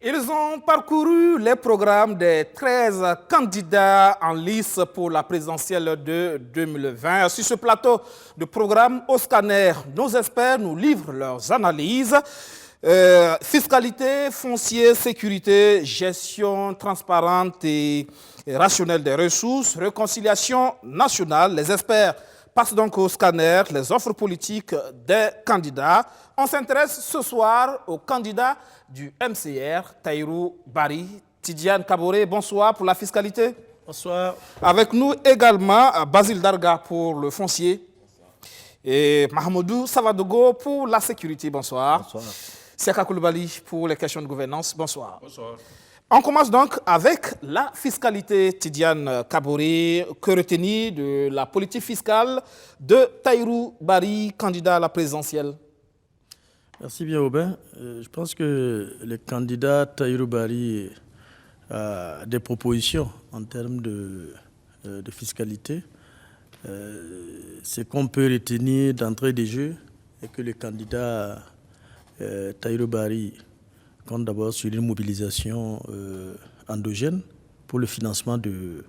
Ils ont parcouru les programmes des 13 candidats en lice pour la présidentielle de 2020. Sur ce plateau de programme, au scanner, nos experts nous livrent leurs analyses. Fiscalité, foncier, sécurité, gestion transparente et rationnelle des ressources, réconciliation nationale. Les experts passent donc au scanner les offres politiques des candidats. On s'intéresse ce soir au candidat du MCR, Tahirou Barry. Tidiane Kaboré, bonsoir pour la fiscalité. Bonsoir. Avec nous également Basile Darga pour le foncier. Et Mahamoudou Savadogo pour la sécurité. Bonsoir. Bonsoir. Seka Koulibaly pour les questions de gouvernance. Bonsoir. Bonsoir. On commence donc avec la fiscalité. Tidiane Kaboré, que retenir de la politique fiscale de Tahirou Barry, candidat à la présidentielle? Merci bien, Aubin. Je pense que le candidat Tahirou Barry a des propositions en termes de fiscalité. Ce qu'on peut retenir d'entrée des jeux est que le candidat Tahirou Barry compte d'abord sur une mobilisation endogène pour le financement de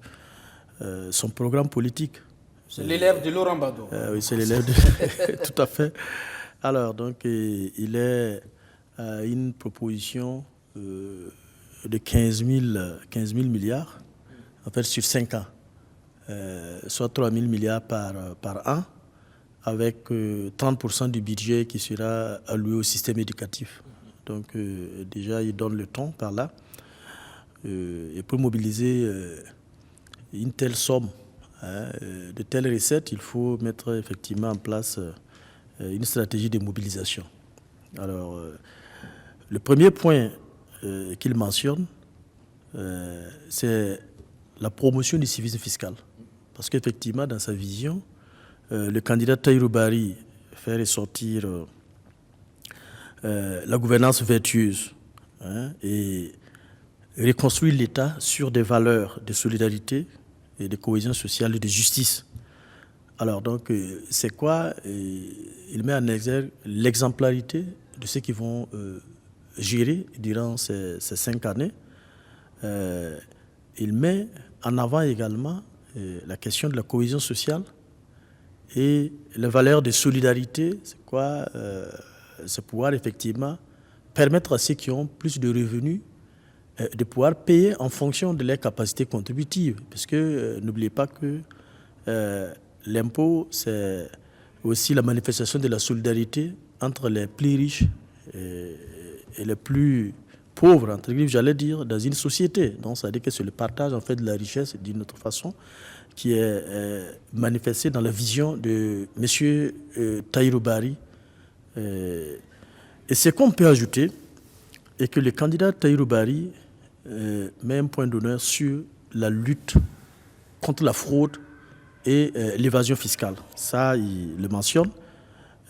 son programme politique. C'est l'élève de Laurent Gbagbo. Oui, c'est l'élève de... Tout à fait. Alors, donc, il est à une proposition de 15 000 milliards, en fait, sur 5 ans, soit 3 000 milliards par an, avec 30% du budget qui sera alloué au système éducatif. Donc, déjà, il donne le ton par là. Et pour mobiliser une telle somme, de telles recettes, il faut mettre effectivement en place une stratégie de mobilisation. Alors, le premier point qu'il mentionne, c'est la promotion du civisme fiscal. Parce qu'effectivement, dans sa vision, le candidat Tahirou Barry fait ressortir la gouvernance vertueuse et reconstruire l'État sur des valeurs de solidarité et de cohésion sociale et de justice. Alors, donc, c'est quoi? Il met en exergue l'exemplarité de ceux qui vont gérer durant ces 5 années. Il met en avant également la question de la cohésion sociale et les valeurs de solidarité. C'est quoi? C'est pouvoir effectivement permettre à ceux qui ont plus de revenus de pouvoir payer en fonction de leurs capacités contributives. Parce que n'oubliez pas que l'impôt, c'est aussi la manifestation de la solidarité entre les plus riches et les plus pauvres, entre guillemets, j'allais dire, dans une société. Donc, ça veut dire que c'est le partage en fait, de la richesse d'une autre façon qui est manifesté dans la vision de M. Tahirou Barry. Et ce qu'on peut ajouter est que le candidat Tahirou Barry met un point d'honneur sur la lutte contre la fraude et l'évasion fiscale. Ça, il le mentionne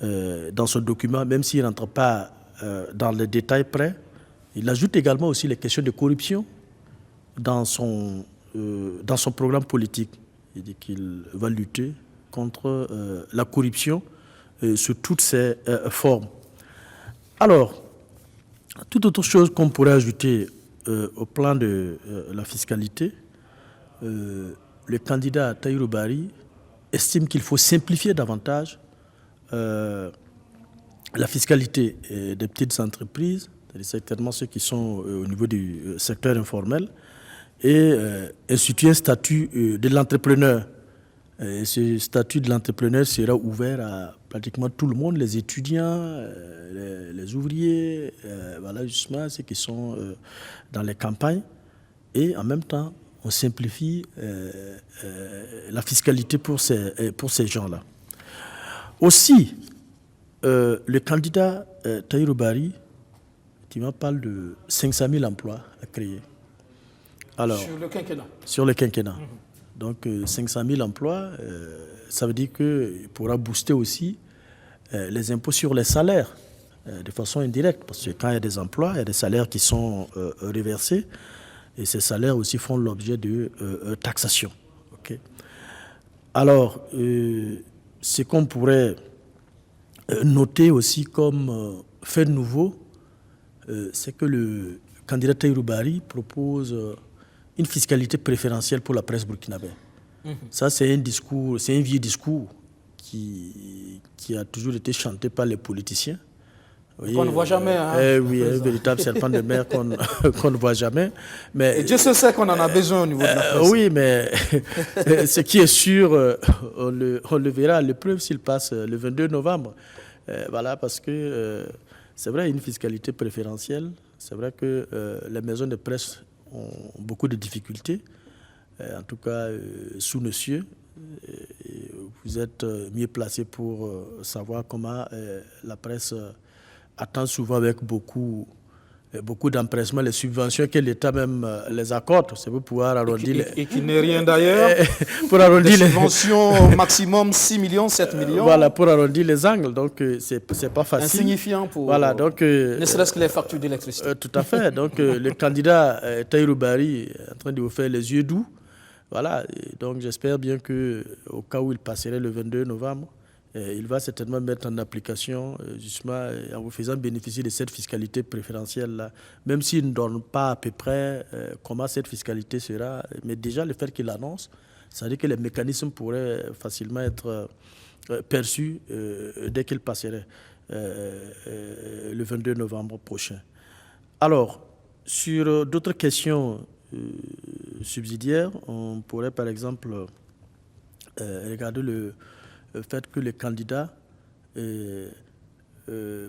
dans son document, même s'il ne rentre pas dans les détails près. Il ajoute également aussi les questions de corruption dans son programme politique. Il dit qu'il va lutter contre la corruption sous toutes ses formes. Alors, toute autre chose qu'on pourrait ajouter au plan de la fiscalité, le candidat Tahirou Barry estime qu'il faut simplifier davantage la fiscalité des petites entreprises, certainement ceux qui sont au niveau du secteur informel, et instituer un statut de l'entrepreneur. Ce statut de l'entrepreneur sera ouvert à pratiquement tout le monde, les étudiants, les ouvriers, voilà justement ceux qui sont dans les campagnes. Et en même temps, on simplifie la fiscalité pour ces gens-là. Aussi, le candidat Tahirou Barry, qui parle de 500 000 emplois à créer. Alors, sur le quinquennat. Sur le quinquennat. Donc 500 000 emplois, ça veut dire qu'il pourra booster aussi les impôts sur les salaires de façon indirecte. Parce que quand il y a des emplois, il y a des salaires qui sont reversés. Et ces salaires aussi font l'objet de taxation. Okay. Alors, ce qu'on pourrait noter aussi comme fait nouveau, c'est que le candidat Tahirou Barry propose une fiscalité préférentielle pour la presse burkinabé. Ça, c'est un discours, c'est un vieux discours qui a toujours été chanté par les politiciens. Qu'on ne voit jamais. Hein, oui, un véritable serpent de mer qu'on ne voit jamais. Mais, et Dieu sait qu'on en a besoin au niveau de la presse. Oui, mais ce qui est sûr, on le verra à l'épreuve s'il passe le 22 novembre. Voilà, parce que c'est vrai, une fiscalité préférentielle. C'est vrai que les maisons de presse ont beaucoup de difficultés, en tout cas sous nos cieux. Vous êtes mieux placé pour savoir comment la presse attend souvent avec beaucoup d'empressement les subventions que l'État même les accorde. C'est pour pouvoir arrondir... Et qui n'est rien d'ailleurs. Pour arrondir les subventions maximum 6 millions, 7 millions. Voilà, pour arrondir les angles. Donc, c'est pas facile. Insignifiant pour... Voilà, donc... ne serait-ce que les factures d'électricité. Tout à fait. Donc, le candidat Tahirou Barry est en train de vous faire les yeux doux. Voilà. Et donc, j'espère bien qu'au cas où il passerait le 22 novembre, il va certainement mettre en application, justement, en vous faisant bénéficier de cette fiscalité préférentielle-là, même s'il ne donne pas à peu près comment cette fiscalité sera. Mais déjà, le fait qu'il annonce, ça veut dire que les mécanismes pourraient facilement être perçus dès qu'il passerait le 22 novembre prochain. Alors, sur d'autres questions subsidiaires, on pourrait par exemple regarder le fait que les candidats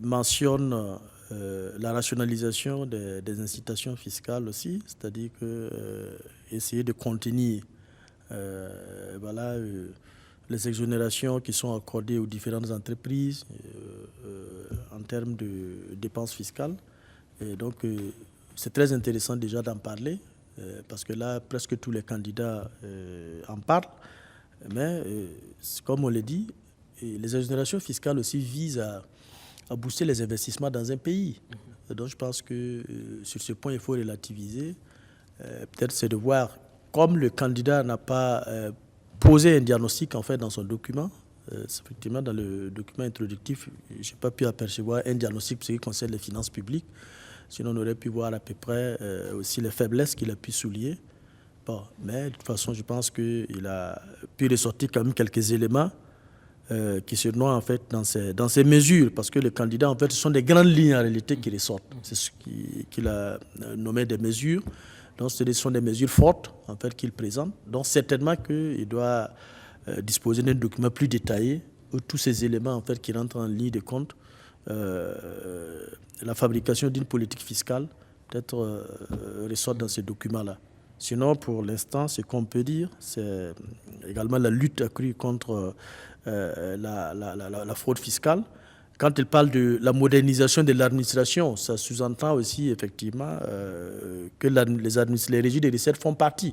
mentionnent la rationalisation des incitations fiscales aussi, c'est-à-dire que essayer de contenir voilà, les exonérations qui sont accordées aux différentes entreprises en termes de dépenses fiscales. Et donc, c'est très intéressant déjà d'en parler, parce que là, presque tous les candidats en parlent. Mais, comme on l'a dit, les exonérations fiscales aussi visent à booster les investissements dans un pays. Donc, je pense que sur ce point, il faut relativiser. Peut-être c'est de voir, comme le candidat n'a pas posé un diagnostic en fait, dans son document, effectivement, dans le document introductif, je n'ai pas pu apercevoir un diagnostic pour ce qui concerne les finances publiques. Sinon, on aurait pu voir à peu près aussi les faiblesses qu'il a pu souligner. Bon, mais de toute façon, je pense qu'il a pu ressortir quand même quelques éléments qui se noient en fait dans ces mesures, parce que les candidats, en fait, ce sont des grandes lignes en réalité qui ressortent. C'est ce qu'il a nommé des mesures. Donc, ce sont des mesures fortes en fait qu'il présente. Donc, certainement qu'il doit disposer d'un document plus détaillé où tous ces éléments en fait qui rentrent en ligne de compte, la fabrication d'une politique fiscale peut-être ressort dans ces documents-là. Sinon, pour l'instant, ce qu'on peut dire, c'est également la lutte accrue contre la fraude fiscale. Quand il parle de la modernisation de l'administration, ça sous-entend aussi effectivement que les régies des recettes font partie.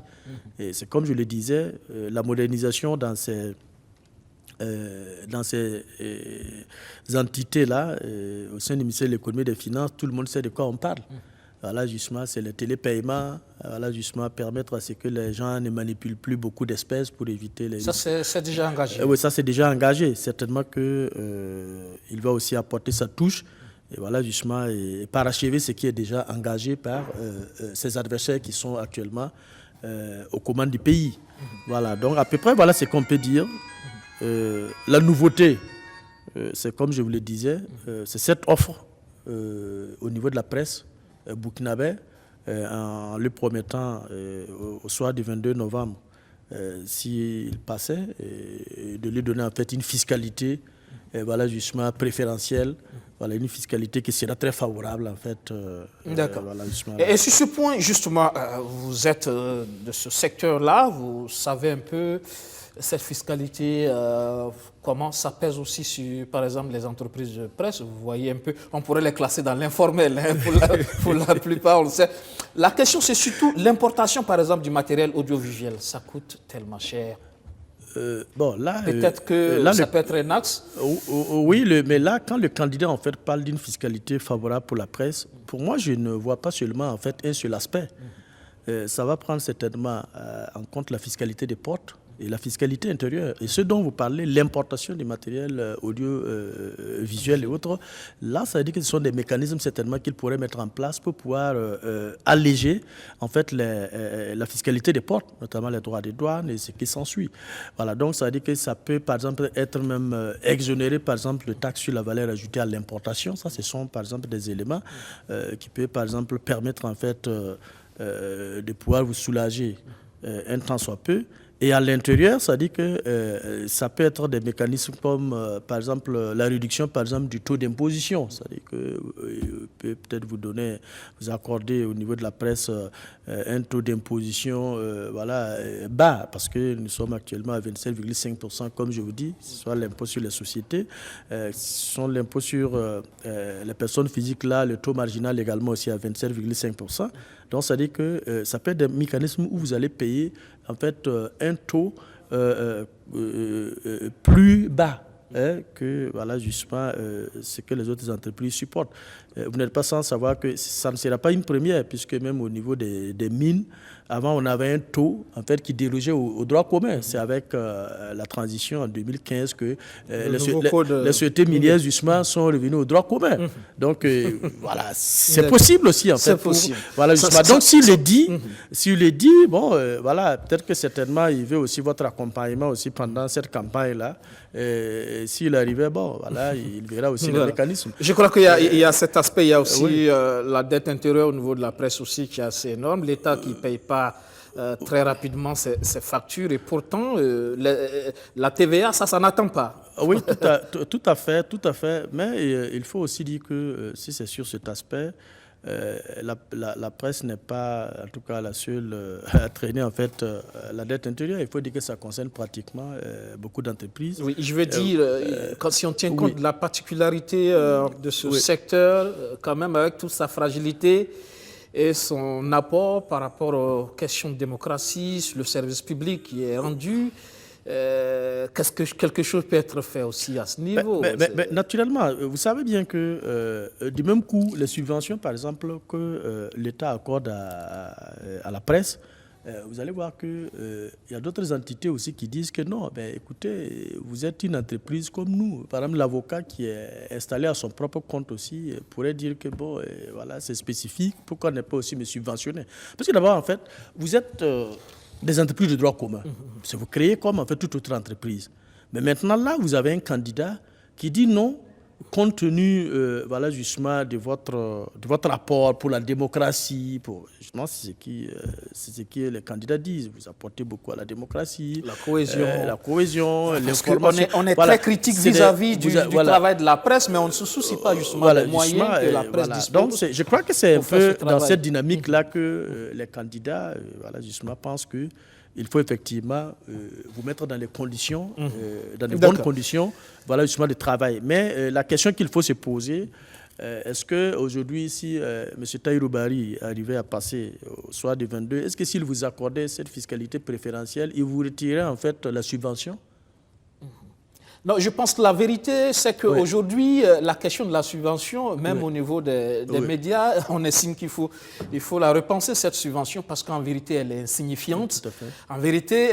Et c'est comme je le disais, la modernisation dans ces entités-là, au sein du ministère de l'économie et des finances, tout le monde sait de quoi on parle. Voilà, justement, c'est le télépaiement. Voilà, justement, permettre à ce que les gens ne manipulent plus beaucoup d'espèces pour éviter les... Ça, c'est déjà engagé. Oui, ça, c'est déjà engagé. Certainement qu'il va aussi apporter sa touche. Et voilà, justement, et parachever ce qui est déjà engagé par ses adversaires qui sont actuellement aux commandes du pays. Voilà, donc à peu près, voilà ce qu'on peut dire. La nouveauté, c'est comme je vous le disais, c'est cette offre au niveau de la presse burkinabé, en lui promettant au soir du 22 novembre, s'il passait, de lui donner en fait une fiscalité voilà, justement préférentielle, voilà, une fiscalité qui sera très favorable en fait. D'accord. Voilà, et sur ce point, justement, vous êtes de ce secteur-là, vous savez un peu cette fiscalité, comment ça pèse aussi sur, par exemple, les entreprises de presse. Vous voyez un peu, on pourrait les classer dans l'informel, hein, pour la plupart, on le sait. La question, c'est surtout l'importation, par exemple, du matériel audiovisuel. Ça coûte tellement cher. Bon, là, peut-être que là, ça peut être un axe. Oui, mais là, quand le candidat en fait parle d'une fiscalité favorable pour la presse, pour moi, je ne vois pas seulement en fait un seul aspect. Ça va prendre certainement en compte la fiscalité des portes, et la fiscalité intérieure. Et ce dont vous parlez, l'importation du matériel audiovisuel et autres, là, ça veut dire que ce sont des mécanismes certainement qu'ils pourraient mettre en place pour pouvoir alléger en fait la fiscalité des ports, notamment les droits des douanes et ce qui s'ensuit. Voilà, donc ça veut dire que ça peut par exemple être même exonéré par exemple de taxes sur la valeur ajoutée à l'importation. Ça, ce sont par exemple des éléments qui peuvent par exemple permettre en fait de pouvoir vous soulager un temps soit peu. Et à l'intérieur, ça dit que ça peut être des mécanismes comme, par exemple, la réduction, par exemple, du taux d'imposition. C'est-à-dire que peut peut-être vous accorder au niveau de la presse un taux d'imposition bas, parce que nous sommes actuellement à 27,5%, comme je vous dis, soit l'impôt sur les sociétés, soit l'impôt sur les personnes physiques, là, le taux marginal également aussi à 27,5%. Donc, ça dit que ça peut être des mécanismes où vous allez payer en fait un taux plus bas que voilà, justement ce que les autres entreprises supportent. Vous n'êtes pas sans savoir que ça ne sera pas une première, puisque même au niveau des mines, avant on avait un taux en fait, qui dérogeait au droit commun. C'est avec la transition en 2015 que les sociétés minières justement sont revenues au droit commun. Donc voilà, c'est possible aussi en fait. C'est possible. Voilà, justement. Donc s'il le dit, bon, voilà, peut-être que certainement il veut aussi votre accompagnement aussi pendant cette campagne-là. S'il arrivait, bon, voilà, il verra aussi le mécanisme. Je crois qu'il y a cet aspect, il y a aussi la dette intérieure au niveau de la presse aussi qui est assez énorme. L'État qui ne paye pas très rapidement ses factures et pourtant la TVA, ça n'attend pas. Oui, tout à fait. Mais il faut aussi dire que si c'est sur cet aspect, la presse n'est pas, en tout cas, la seule à traîner en fait la dette intérieure. Il faut dire que ça concerne pratiquement beaucoup d'entreprises. Oui, je veux dire, si on tient compte de la particularité de ce secteur, quand même avec toute sa fragilité et son apport par rapport aux questions de démocratie, le service public qui est rendu. Quelque chose peut être fait aussi à ce niveau. Mais naturellement, vous savez bien que du même coup, les subventions, par exemple, que l'État accorde à la presse, vous allez voir qu'il y a d'autres entités aussi qui disent que non, écoutez, vous êtes une entreprise comme nous. Par exemple, l'avocat qui est installé à son propre compte aussi pourrait dire que bon, voilà, c'est spécifique, pourquoi ne pas aussi me subventionner? Parce que d'abord, en fait, vous êtes des entreprises de droit commun. C'est vous créez comme en fait toute autre entreprise. Mais maintenant là, vous avez un candidat qui dit non, compte tenu voilà, justement de votre apport pour la démocratie, justement c'est ce que les candidats disent. Vous apportez beaucoup à la démocratie, la cohésion, l'information. On est très critique vis-à-vis du travail de la presse, mais on ne se soucie pas justement des moyens que la presse dispose. Donc je crois que c'est un peu dans cette dynamique-là que les candidats voilà, justement pensent que il faut effectivement vous mettre dans les conditions, dans de bonnes conditions, voilà, justement, de travail. Mais la question qu'il faut se poser, est-ce qu'aujourd'hui, si M. Tahirou Barry arrivait à passer au soir du 22, est-ce que s'il vous accordait cette fiscalité préférentielle, il vous retirait en fait la subvention? Non, je pense que la vérité, c'est qu'aujourd'hui, la question de la subvention, même au niveau des médias, on estime qu'il faut la repenser, cette subvention, parce qu'en vérité, elle est insignifiante. Tout à fait. En vérité,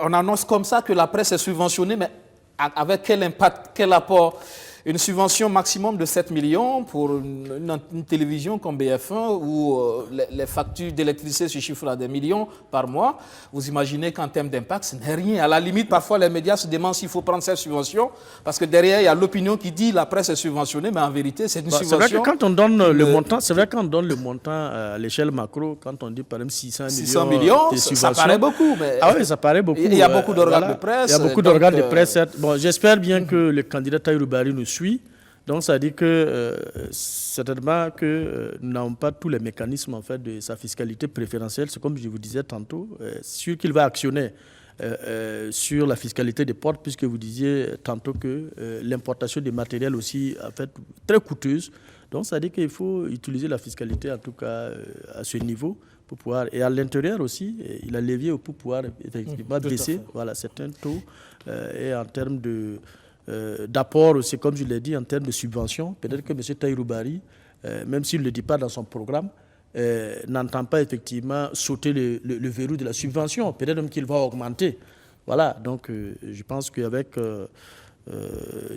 on annonce comme ça que la presse est subventionnée, mais avec quel impact, quel apport? Une subvention maximum de 7 millions pour une télévision comme BF1 où les factures d'électricité se chiffrent à des millions par mois. Vous imaginez qu'en termes d'impact, ce n'est rien. À la limite, parfois, les médias se demandent s'il faut prendre cette subvention parce que derrière, il y a l'opinion qui dit la presse est subventionnée, mais en vérité, c'est une subvention. C'est vrai que quand on donne le montant, à l'échelle macro, quand on dit par exemple 600 millions ça paraît beaucoup. Mais ah oui, ça paraît beaucoup. Il y a beaucoup d'organes de presse. Il y a beaucoup d'organes de presse. Bon, j'espère bien que le candidat Tahirou Barry nous suit. Donc, ça dit que certainement que nous n'avons pas tous les mécanismes en fait, de sa fiscalité préférentielle. C'est comme je vous disais tantôt, sûr qu'il va actionner sur la fiscalité des ports, puisque vous disiez tantôt que l'importation des matériels aussi, en fait, très coûteuse. Donc, ça dit qu'il faut utiliser la fiscalité, en tout cas, à ce niveau, pour pouvoir... Et à l'intérieur aussi, il a levier pour pouvoir effectivement baisser certains taux. Et en termes d'apport aussi, comme je l'ai dit, en termes de subventions, peut-être que M. Tahirou Barry, même s'il ne le dit pas dans son programme, n'entend pas effectivement sauter le verrou de la subvention. Peut-être même qu'il va augmenter Voilà, donc je pense qu'avec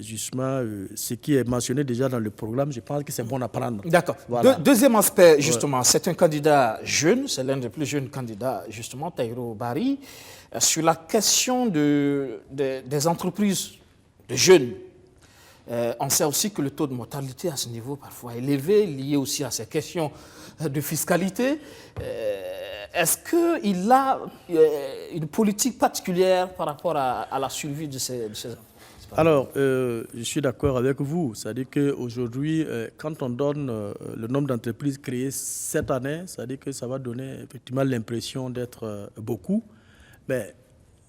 justement ce qui est mentionné déjà dans le programme, je pense que c'est bon à prendre. D'accord. Voilà. Deuxième aspect, justement, c'est un candidat jeune, c'est l'un des plus jeunes candidats, justement, Tahirou Bari, sur la question des entreprises de jeunes. On sait aussi que le taux de mortalité à ce niveau parfois élevé, lié aussi à ces questions de fiscalité. Est-ce qu'il a une politique particulière par rapport à la survie de ces entreprises? Alors, je suis d'accord avec vous. C'est-à-dire qu'aujourd'hui, quand on donne le nombre d'entreprises créées cette année, c'est-à-dire que ça va donner effectivement l'impression d'être beaucoup. Mais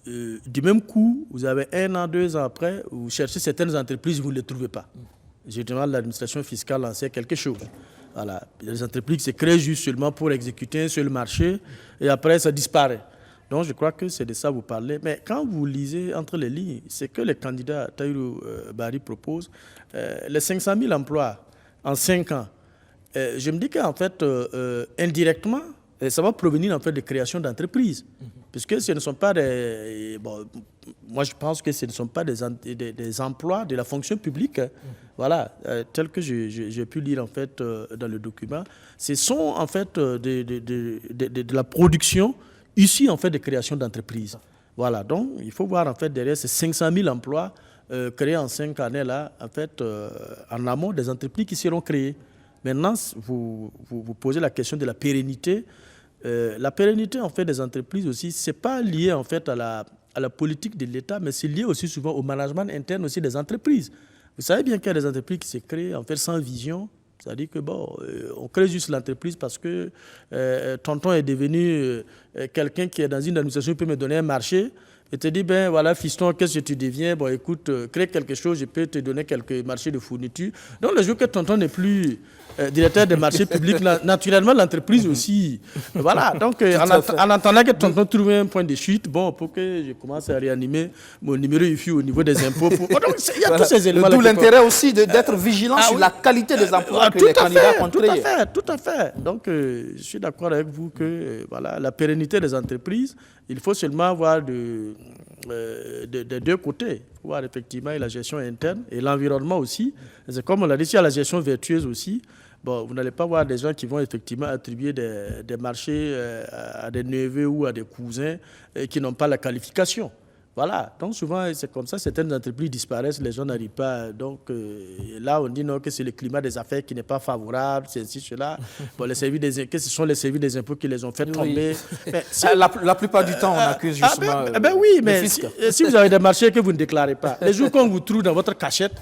du même coup, vous avez 1 an, 2 ans après, vous cherchez certaines entreprises, vous ne les trouvez pas. Généralement, l'administration fiscale en sait quelque chose. Voilà. Les entreprises se créent juste seulement pour exécuter un seul marché et après, ça disparaît. Donc, je crois que c'est de ça que vous parlez. Mais quand vous lisez entre les lignes, c'est que le candidat Tahirou Bari propose, les 500 000 emplois en 5 ans, je me dis qu'en fait, indirectement, ça va provenir en fait de création d'entreprises. Puisque ce ne sont pas des... Bon, moi, je pense que ce ne sont pas des emplois de la fonction publique. Voilà, tel que j'ai pu lire en fait dans le document. Ce sont en fait de la production issue en fait de création d'entreprises. Voilà, donc il faut voir en fait derrière ces 500 000 emplois créés en 5 années là, en fait, en amont des entreprises qui seront créées. Maintenant, vous posez la question de la pérennité. La pérennité en fait des entreprises aussi, c'est pas lié en fait à la politique de l'État, mais c'est lié aussi souvent au management interne aussi des entreprises. Vous savez bien qu'il y a des entreprises qui se créent en fait sans vision. C'est-à-dire que bon, on crée juste l'entreprise parce que tonton est devenu quelqu'un qui est dans une administration qui peut me donner un marché. Et te dit, ben voilà, fiston, qu'est-ce que tu deviens? Bon, écoute, crée quelque chose, je peux te donner quelques marchés de fourniture. Donc, le jour que tonton n'est plus directeur des marchés publics, naturellement, l'entreprise aussi. Voilà, donc, en attendant que tonton trouve un point de chute, bon, pour que je commence à réanimer mon numéro IFI au niveau des impôts. Donc, il y a tous ces éléments. D'où l'intérêt aussi d'être vigilant sur la qualité des emplois que les candidats comptent créer. Tout à fait. Donc, je suis d'accord avec vous que voilà, la pérennité des entreprises, il faut seulement voir des deux côtés. Il faut voir effectivement la gestion interne et l'environnement aussi. C'est comme on l'a dit, il y a la gestion vertueuse aussi. Bon, vous n'allez pas voir des gens qui vont effectivement attribuer des marchés à des neveux ou à des cousins qui n'ont pas la qualification. Voilà, donc souvent c'est comme ça, certaines entreprises disparaissent, les gens n'arrivent pas. Donc là on dit non, que c'est le climat des affaires qui n'est pas favorable, c'est ainsi, cela. Bon, que ce sont les services des impôts qui les ont fait tomber. Oui. Mais la plupart du temps on accuse justement oui, mais si vous avez des marchés que vous ne déclarez pas, les jours qu'on vous trouve dans votre cachette,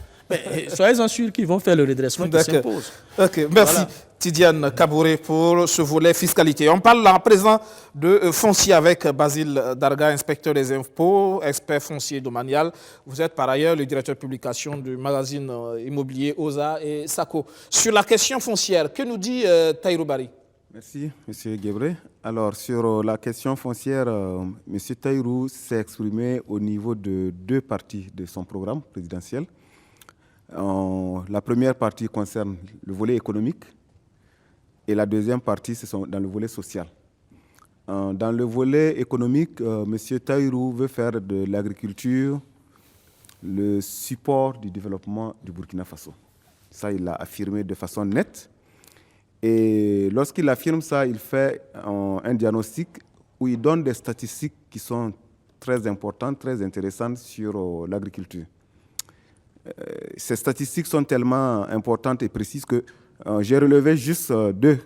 soyez-en sûrs qu'ils vont faire le redressement qui s'impose. Ok, merci. Voilà. Tidiane Kabouré pour ce volet fiscalité. On parle à présent de foncier avec Basile Darga, inspecteur des impôts, expert foncier domanial. Vous êtes par ailleurs le directeur de publication du magazine immobilier OSA et SACO. Sur la question foncière, que nous dit Tahirou Bari? Merci, M. Guébré. Alors, sur la question foncière, M. Tahirou s'est exprimé au niveau de 2 parties de son programme présidentiel. La première partie concerne le volet économique et la deuxième partie, c'est dans le volet social. Dans le volet économique, M. Tahirou veut faire de l'agriculture le support du développement du Burkina Faso. Ça, il l'a affirmé de façon nette. Et lorsqu'il affirme ça, il fait un diagnostic où il donne des statistiques qui sont très importantes, très intéressantes sur l'agriculture. Ces statistiques sont tellement importantes et précises que j'ai relevé juste 2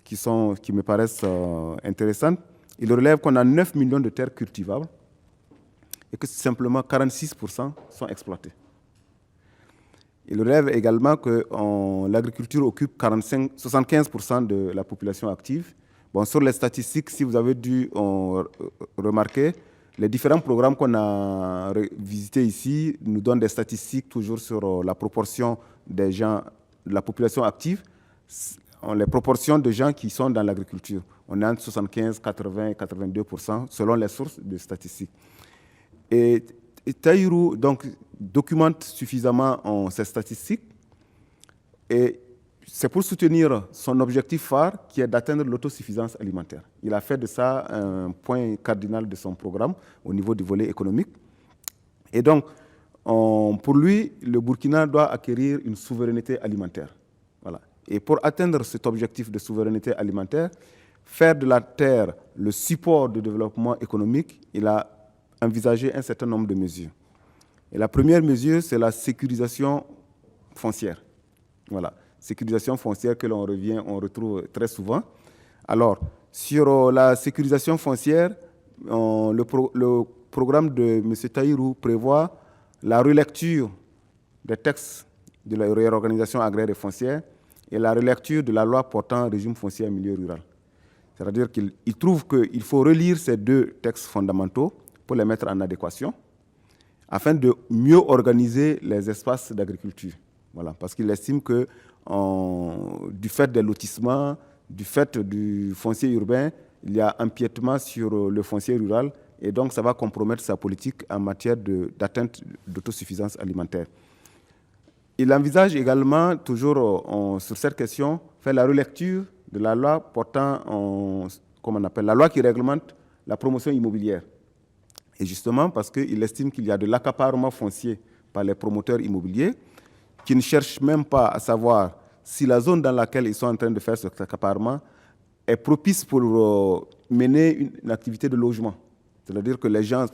qui me paraissent intéressantes. Il relève qu'on a 9 millions de terres cultivables et que simplement 46% sont exploitées. Il relève également que l'agriculture occupe 75% de la population active. Bon, sur les statistiques, si vous avez dû remarquer, les différents programmes qu'on a visités ici nous donnent des statistiques toujours sur la proportion des gens, de la population active, les proportions de gens qui sont dans l'agriculture. On est entre 75, 80 et 82% selon les sources de statistiques. Et Tahirou donc, documente suffisamment ces statistiques et c'est pour soutenir son objectif phare qui est d'atteindre l'autosuffisance alimentaire. Il a fait de ça un point cardinal de son programme au niveau du volet économique. Et donc, pour lui, le Burkina doit acquérir une souveraineté alimentaire. Voilà. Et pour atteindre cet objectif de souveraineté alimentaire, faire de la terre le support de développement économique, il a envisagé un certain nombre de mesures. Et la première mesure, c'est la sécurisation foncière. Voilà. Sécurisation foncière que l'on retrouve très souvent. Alors, sur la sécurisation foncière, le programme de M. Tahirou prévoit la relecture des textes de la réorganisation agraire et foncière et la relecture de la loi portant régime foncier en milieu rural. C'est-à-dire qu'il trouve qu'il faut relire ces deux textes fondamentaux pour les mettre en adéquation afin de mieux organiser les espaces d'agriculture. Voilà, parce qu'il estime que du fait des lotissements, du fait du foncier urbain, il y a empiètement sur le foncier rural et donc ça va compromettre sa politique en matière d'atteinte d'autosuffisance alimentaire. Il envisage également, toujours sur cette question, faire la relecture de la loi portant, la loi qui réglemente la promotion immobilière. Et justement parce qu'il estime qu'il y a de l'accaparement foncier par les promoteurs immobiliers qui ne cherchent même pas à savoir si la zone dans laquelle ils sont en train de faire cet accaparement est propice pour mener une activité de logement. C'est-à-dire que les gens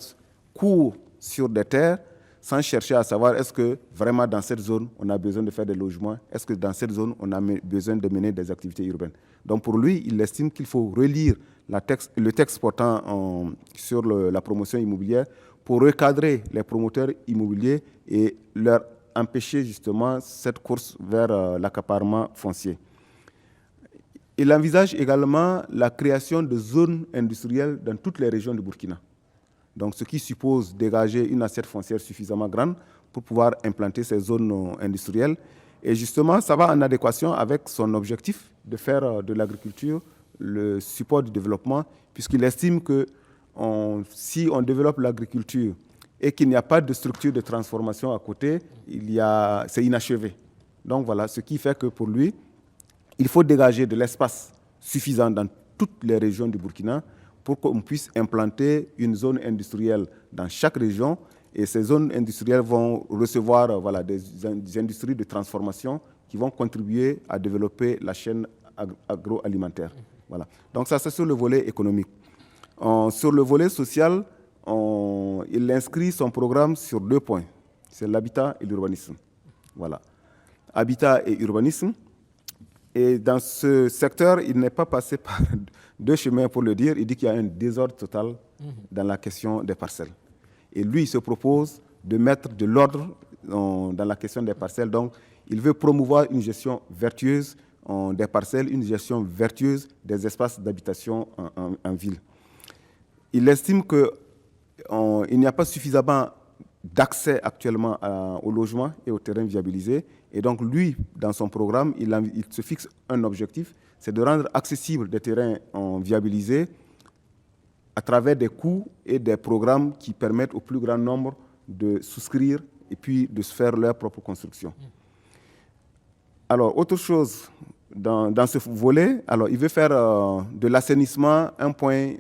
courent sur des terres sans chercher à savoir est-ce que vraiment dans cette zone on a besoin de faire des logements, est-ce que dans cette zone on a besoin de mener des activités urbaines. Donc pour lui, il estime qu'il faut relire le texte portant sur la promotion immobilière pour recadrer les promoteurs immobiliers et leur empêcher justement cette course vers l'accaparement foncier. Il envisage également la création de zones industrielles dans toutes les régions du Burkina. Donc, ce qui suppose dégager une assiette foncière suffisamment grande pour pouvoir implanter ces zones industrielles. Et justement, ça va en adéquation avec son objectif de faire de l'agriculture le support du développement, puisqu'il estime que si on développe l'agriculture et qu'il n'y a pas de structure de transformation à côté, c'est inachevé. Donc voilà, ce qui fait que pour lui, il faut dégager de l'espace suffisant dans toutes les régions du Burkina pour qu'on puisse implanter une zone industrielle dans chaque région. Et ces zones industrielles vont recevoir des industries de transformation qui vont contribuer à développer la chaîne agroalimentaire. Voilà. Donc ça, c'est sur le volet économique. Sur le volet social, il inscrit son programme sur 2 points. C'est l'habitat et l'urbanisme. Voilà. Habitat et urbanisme. Et dans ce secteur, il n'est pas passé par 2 chemins pour le dire. Il dit qu'il y a un désordre total dans la question des parcelles. Et lui, il se propose de mettre de l'ordre dans la question des parcelles. Donc, il veut promouvoir une gestion vertueuse des parcelles, une gestion vertueuse des espaces d'habitation en ville. Il estime qu'il n'y a pas suffisamment d'accès actuellement au logement et aux terrains viabilisés. Et donc, lui, dans son programme, il se fixe un objectif, c'est de rendre accessibles des terrains viabilisés à travers des coûts et des programmes qui permettent au plus grand nombre de souscrire et puis de se faire leur propre construction. Alors, autre chose dans ce volet, alors, il veut faire de l'assainissement un point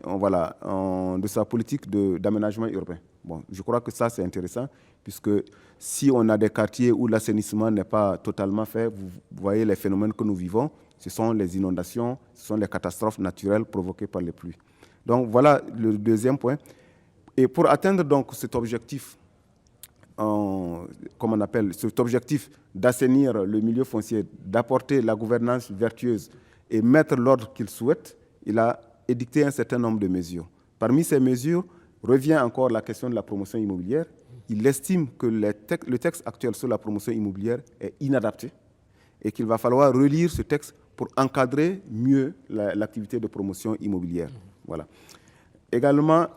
de sa politique d'aménagement urbain. Bon, je crois que ça, c'est intéressant, puisque si on a des quartiers où l'assainissement n'est pas totalement fait, vous voyez les phénomènes que nous vivons, ce sont les inondations, ce sont les catastrophes naturelles provoquées par les pluies. Donc voilà le deuxième point. Et pour atteindre donc cet objectif, cet objectif d'assainir le milieu foncier, d'apporter la gouvernance vertueuse et mettre l'ordre qu'il souhaite, il a édicté un certain nombre de mesures. Parmi ces mesures, revient encore la question de la promotion immobilière. Il estime que le texte actuel sur la promotion immobilière est inadapté et qu'il va falloir relire ce texte pour encadrer mieux l'activité de promotion immobilière. Voilà. Également,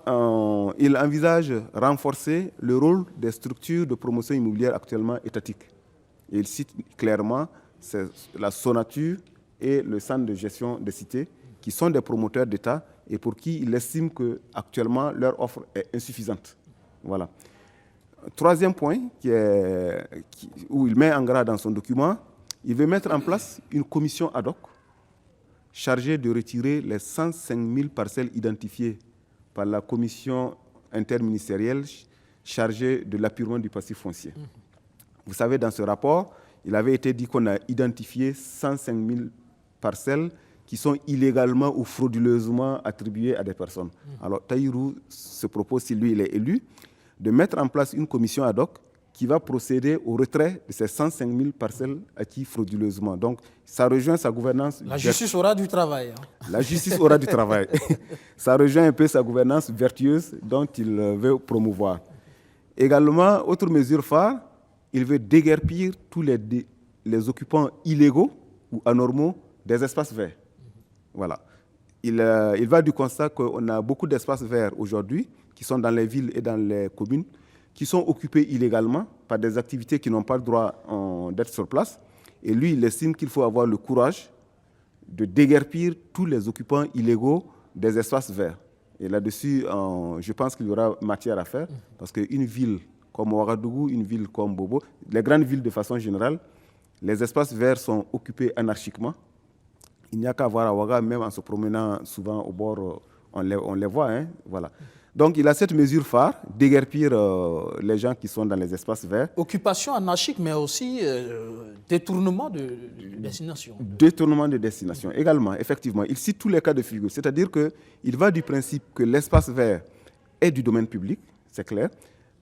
il envisage renforcer le rôle des structures de promotion immobilière actuellement étatiques. Et il cite clairement la Sonature et le Centre de gestion des cités, qui sont des promoteurs d'État et pour qui il estime qu'actuellement leur offre est insuffisante. Voilà. Troisième point, où il met en gras dans son document, il veut mettre en place une commission ad hoc chargée de retirer les 105 000 parcelles identifiées par la commission interministérielle chargée de l'appurement du passif foncier. Vous savez, dans ce rapport, il avait été dit qu'on a identifié 105 000 parcelles qui sont illégalement ou frauduleusement attribuées à des personnes. Alors, Tahirou se propose, si lui il est élu, de mettre en place une commission ad hoc qui va procéder au retrait de ces 105 000 parcelles acquises frauduleusement. Donc, ça rejoint sa gouvernance. La justice aura du travail. La justice aura du travail. Ça rejoint un peu sa gouvernance vertueuse dont il veut promouvoir. Également, autre mesure phare, il veut déguerpir tous les occupants illégaux ou anormaux des espaces verts. Voilà. Il va du constat qu'on a beaucoup d'espaces verts aujourd'hui qui sont dans les villes et dans les communes qui sont occupés illégalement par des activités qui n'ont pas le droit d'être sur place. Et lui, il estime qu'il faut avoir le courage de déguerpir tous les occupants illégaux des espaces verts. Et là-dessus, je pense qu'il y aura matière à faire, parce qu'une ville comme Ouagadougou, une ville comme Bobo, les grandes villes de façon générale, les espaces verts sont occupés anarchiquement. Il n'y a qu'à voir à Ouaga, même en se promenant souvent au bord, on les voit. Hein, voilà. Donc, il a cette mesure phare, déguerpir les gens qui sont dans les espaces verts. Occupation anarchique, mais aussi détournement de destination. Détournement de destination, également, effectivement. Il cite tous les cas de figure. C'est-à-dire qu'il va du principe que l'espace vert est du domaine public, c'est clair,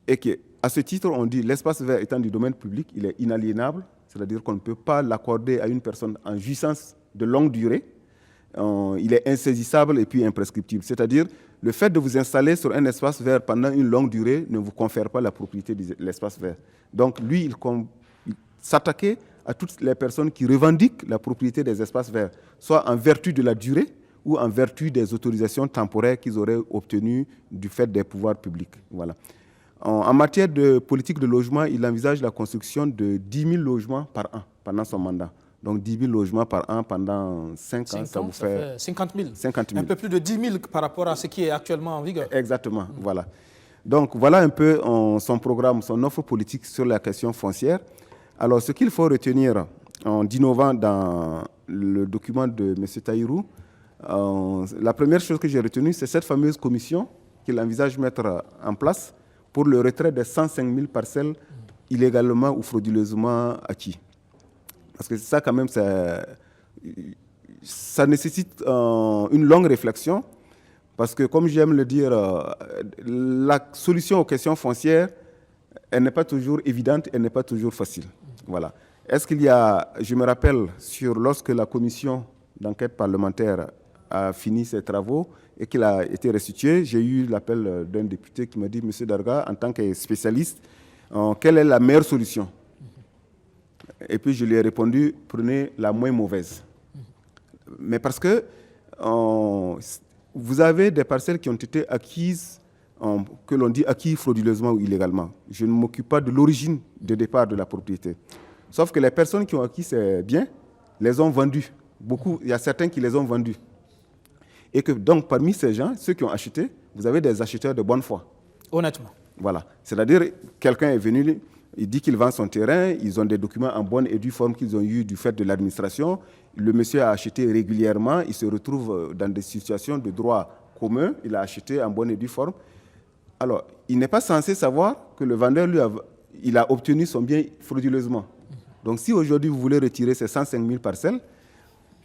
et qu'à ce titre, on dit l'espace vert étant du domaine public, il est inaliénable, c'est-à-dire qu'on ne peut pas l'accorder à une personne en jouissance de longue durée. Il est insaisissable et puis imprescriptible. C'est-à-dire, le fait de vous installer sur un espace vert pendant une longue durée ne vous confère pas la propriété de l'espace vert. Donc, lui, il s'attaquait à toutes les personnes qui revendiquent la propriété des espaces verts, soit en vertu de la durée ou en vertu des autorisations temporaires qu'ils auraient obtenues du fait des pouvoirs publics. Voilà. En matière de politique de logement, il envisage la construction de 10 000 logements par an pendant son mandat. Donc 10 000 logements par an pendant 5 ans, ça vous fait 50 000. 50 000. Un peu plus de 10 000 par rapport à ce qui est actuellement en vigueur. Exactement, voilà. Donc voilà un peu son programme, son offre politique sur la question foncière. Alors ce qu'il faut retenir en d'innovant dans le document de M. Tahirou, la première chose que j'ai retenue, c'est cette fameuse commission qu'il envisage mettre en place pour le retrait des 105 000 parcelles illégalement ou frauduleusement acquis. Parce que ça, quand même, ça nécessite une longue réflexion. Parce que, comme j'aime le dire, la solution aux questions foncières, elle n'est pas toujours évidente, elle n'est pas toujours facile. Voilà. Est-ce qu'il y a, je me rappelle, lorsque la commission d'enquête parlementaire a fini ses travaux et qu'il a été restitué, j'ai eu l'appel d'un député qui m'a dit, Monsieur Darga, en tant que spécialiste, quelle est la meilleure solution? Et puis je lui ai répondu, prenez la moins mauvaise. Mais parce que vous avez des parcelles qui ont été acquises, que l'on dit acquises frauduleusement ou illégalement. Je ne m'occupe pas de l'origine de départ de la propriété. Sauf que les personnes qui ont acquis ces biens les ont vendus. Beaucoup, il y a certains qui les ont vendus. Et que donc parmi ces gens, ceux qui ont acheté, vous avez des acheteurs de bonne foi. Honnêtement. Voilà. C'est-à-dire, quelqu'un est venu, il dit qu'il vend son terrain, ils ont des documents en bonne et due forme qu'ils ont eu du fait de l'administration. Le monsieur a acheté régulièrement, il se retrouve dans des situations de droit commun, il a acheté en bonne et due forme. Alors, il n'est pas censé savoir que le vendeur, lui, il a obtenu son bien frauduleusement. Donc, si aujourd'hui vous voulez retirer ces 105 000 parcelles,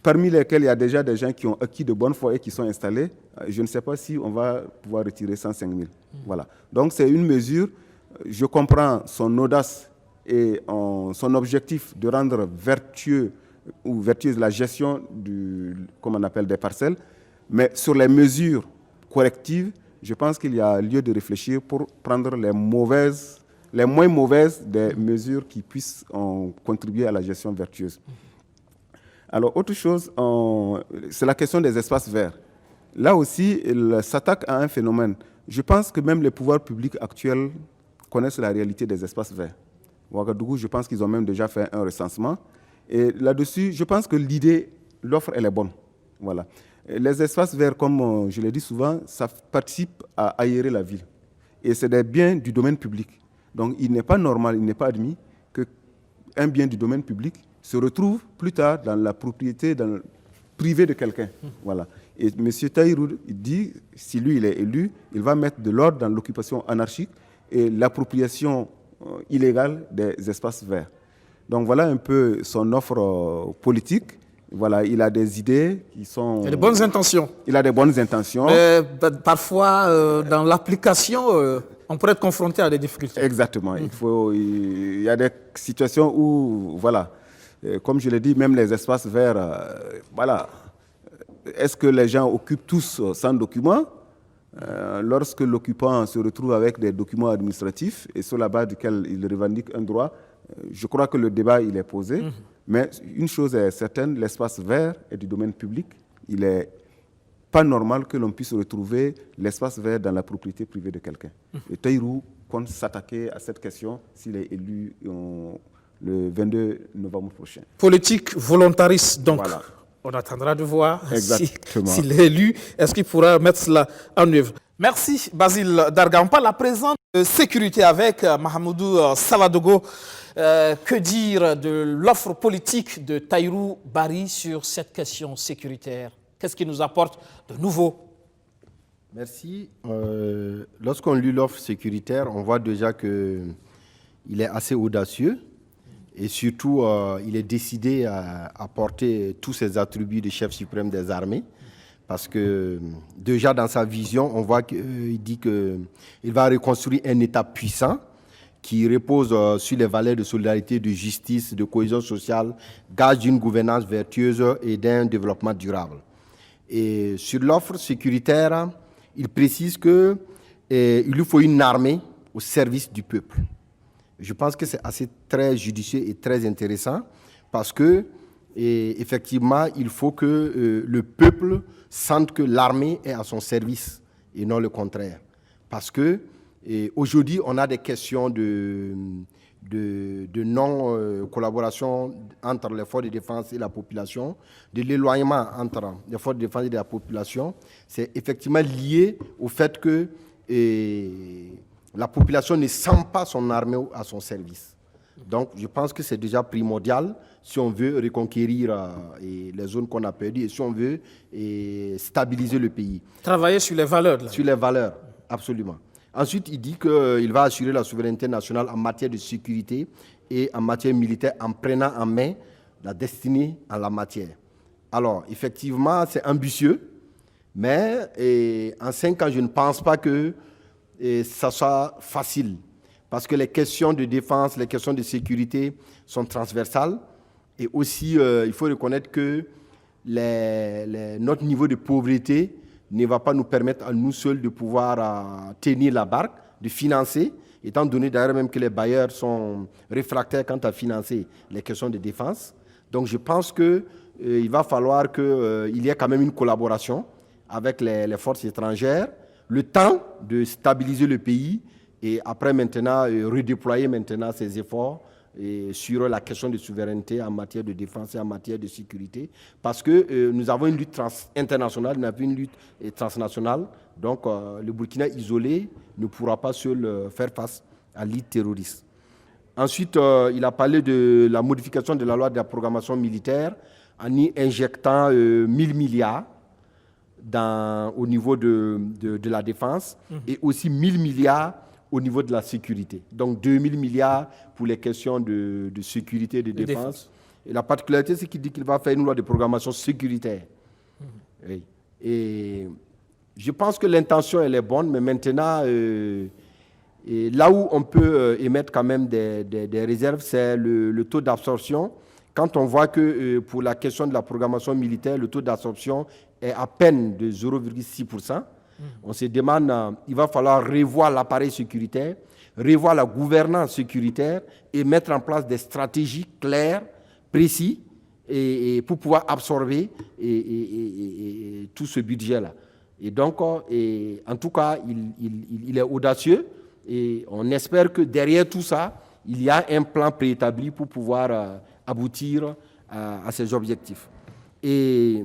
parmi lesquelles il y a déjà des gens qui ont acquis de bonne foi et qui sont installés, je ne sais pas si on va pouvoir retirer 105 000. Voilà. Donc, c'est une mesure. Je comprends son audace et son objectif de rendre vertueuse la gestion comme on appelle, des parcelles. Mais sur les mesures correctives, je pense qu'il y a lieu de réfléchir pour prendre les moins mauvaises des mesures qui puissent contribuer à la gestion vertueuse. Alors, autre chose, c'est la question des espaces verts. Là aussi, il s'attaque à un phénomène. Je pense que même les pouvoirs publics actuels connaissent la réalité des espaces verts. Ouagadougou, je pense qu'ils ont même déjà fait un recensement. Et là-dessus, je pense que l'offre, elle est bonne. Voilà. Les espaces verts, comme je l'ai dit souvent, ça participe à aérer la ville. Et c'est des biens du domaine public. Donc, il n'est pas normal, il n'est pas admis qu'un bien du domaine public se retrouve plus tard dans la propriété privée de quelqu'un. Voilà. Et M. Tahirou, il dit, si lui il est élu, il va mettre de l'ordre dans l'occupation anarchique et l'appropriation illégale des espaces verts. Donc voilà un peu son offre politique. Voilà, il a des idées qui sont... Il a de bonnes intentions. Il a des bonnes intentions. Mais parfois, dans l'application, on pourrait être confronté à des difficultés. Exactement. Il y a des situations où, voilà, comme je l'ai dit, même les espaces verts, voilà, est-ce que les gens occupent tous sans documents? Lorsque l'occupant se retrouve avec des documents administratifs et sur la base duquel il revendique un droit, je crois que le débat il est posé. Mais une chose est certaine, l'espace vert est du domaine public. Il n'est pas normal que l'on puisse retrouver l'espace vert dans la propriété privée de quelqu'un. Et Tahirou compte s'attaquer à cette question s'il est élu le 22 novembre prochain. Politique volontariste, donc. Voilà. On attendra de voir s'il est élu. Est-ce qu'il pourra mettre cela en œuvre? Merci, Basile Darga. On parle à présent de sécurité avec Mahamoudou Saladogo. Que dire de l'offre politique de Tahirou Bari sur cette question sécuritaire? Qu'est-ce qui nous apporte de nouveau? Merci. Lorsqu'on lit l'offre sécuritaire, on voit déjà qu'il est assez audacieux. Et surtout, il est décidé à porter tous ses attributs de chef suprême des armées. Parce que déjà dans sa vision, on voit qu'il dit qu'il va reconstruire un État puissant qui repose sur les valeurs de solidarité, de justice, de cohésion sociale, gage d'une gouvernance vertueuse et d'un développement durable. Et sur l'offre sécuritaire, il précise qu'il lui faut une armée au service du peuple. Je pense que c'est assez très judicieux et très intéressant parce que, effectivement, il faut que le peuple sente que l'armée est à son service et non le contraire. Parce que aujourd'hui, on a des questions de non-collaboration entre les forces de défense et la population, de l'éloignement entre les forces de défense et la population. C'est effectivement lié au fait que la population ne sent pas son armée à son service. Donc, je pense que c'est déjà primordial si on veut reconquérir les zones qu'on a perdues et si on veut stabiliser le pays. Travailler sur les valeurs. Là. Sur les valeurs, absolument. Ensuite, il dit qu'il va assurer la souveraineté nationale en matière de sécurité et en matière militaire en prenant en main la destinée en la matière. Alors, effectivement, c'est ambitieux, mais en 5 ans, je ne pense pas que ça soit facile. Parce que les questions de défense, les questions de sécurité sont transversales. Et aussi, il faut reconnaître que notre niveau de pauvreté ne va pas nous permettre à nous seuls de pouvoir tenir la barque, de financer, étant donné d'ailleurs même que les bailleurs sont réfractaires quant à financer les questions de défense. Donc je pense qu'il va falloir qu'il y ait quand même une collaboration avec les forces étrangères, le temps de stabiliser le pays et après maintenant redéployer maintenant ces efforts sur la question de souveraineté en matière de défense et en matière de sécurité, parce que nous avons une lutte internationale, nous avons une lutte transnationale, donc le Burkina isolé ne pourra pas seul faire face à l'île terroriste. Ensuite, il a parlé de la modification de la loi de la programmation militaire en y injectant 1000 milliards au niveau de la défense et aussi 1000 milliards au niveau de la sécurité. Donc 2000 milliards pour les questions de sécurité et de défense. Et la particularité, c'est qu'il dit qu'il va faire une loi de programmation sécuritaire. Oui. Et je pense que l'intention, elle est bonne, mais maintenant, là où on peut émettre quand même des réserves, c'est le taux d'absorption. Quand on voit que pour la question de la programmation militaire, le taux d'absorption est à peine de 0,6%, on se demande, il va falloir revoir l'appareil sécuritaire, revoir la gouvernance sécuritaire et mettre en place des stratégies claires, précises, et pour pouvoir absorber tout ce budget-là. Et donc, en tout cas, il est audacieux et on espère que derrière tout ça, il y a un plan préétabli pour pouvoir aboutir à ces objectifs. Et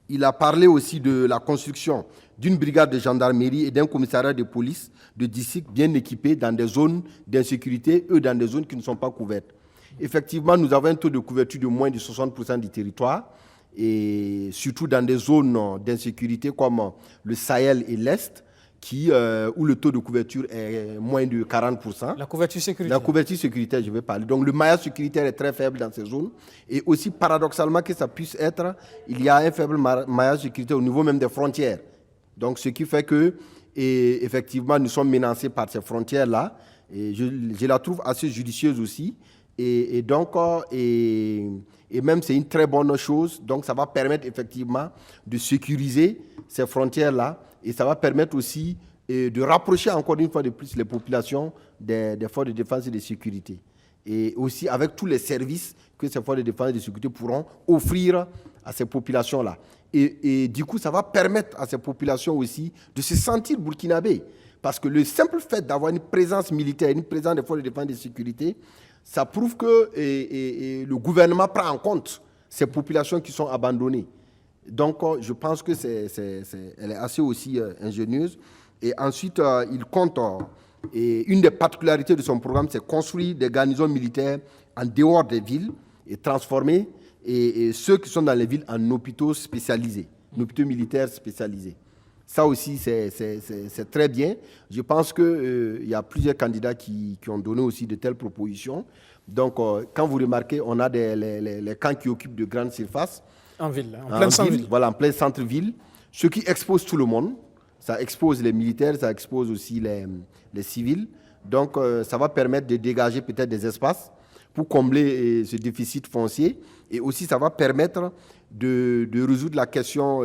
il a parlé aussi de la construction d'une brigade de gendarmerie et d'un commissariat de police de district bien équipés dans des zones d'insécurité ou dans des zones qui ne sont pas couvertes. Effectivement, nous avons un taux de couverture de moins de 60% du territoire, et surtout dans des zones d'insécurité comme le Sahel et l'Est, où le taux de couverture est moins de 40%. La couverture sécuritaire. La couverture sécuritaire, je vais parler. Donc le maillage sécuritaire est très faible dans ces zones. Et aussi, paradoxalement que ça puisse être, il y a un faible maillage sécuritaire au niveau même des frontières. Donc ce qui fait que, effectivement, nous sommes menacés par ces frontières-là. Et je la trouve assez judicieuse aussi. Et même c'est une très bonne chose. Donc ça va permettre effectivement de sécuriser ces frontières-là. Et ça va permettre aussi de rapprocher encore une fois de plus les populations des forces de défense et de sécurité. Et aussi avec tous les services que ces forces de défense et de sécurité pourront offrir à ces populations-là. Et du coup, ça va permettre à ces populations aussi de se sentir burkinabés. Parce que le simple fait d'avoir une présence militaire, une présence des forces de défense et de sécurité, ça prouve que le gouvernement prend en compte ces populations qui sont abandonnées. Donc, je pense que elle est assez aussi ingénieuse. Et ensuite, il compte, et une des particularités de son programme, c'est construire des garnisons militaires en dehors des villes et transformer et ceux qui sont dans les villes en hôpitaux spécialisés, en hôpitaux militaires spécialisés. Ça aussi, c'est très bien. Je pense qu'il y a plusieurs candidats qui ont donné aussi de telles propositions. Donc, quand vous remarquez, on a les camps qui occupent de grandes surfaces. En ville, en plein centre-ville. Voilà, en plein centre-ville. Ce qui expose tout le monde. Ça expose les militaires, ça expose aussi les civils. Donc, ça va permettre de dégager peut-être des espaces pour combler ce déficit foncier. Et aussi, ça va permettre de résoudre la question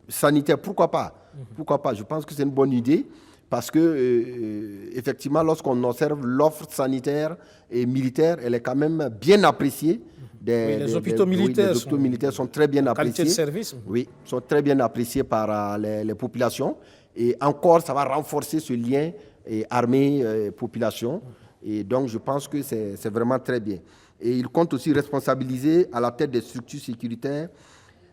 sanitaire. Pourquoi pas? Pourquoi pas? Je pense que c'est une bonne idée. Parce que, effectivement, lorsqu'on observe l'offre sanitaire et militaire, elle est quand même bien appréciée. Les hôpitaux militaires sont très bien appréciés. Qualité de service. Oui, sont très bien appréciés par les populations. Et encore, ça va renforcer ce lien armée-population. Et donc, je pense que c'est vraiment très bien. Et il compte aussi responsabiliser à la tête des structures sécuritaires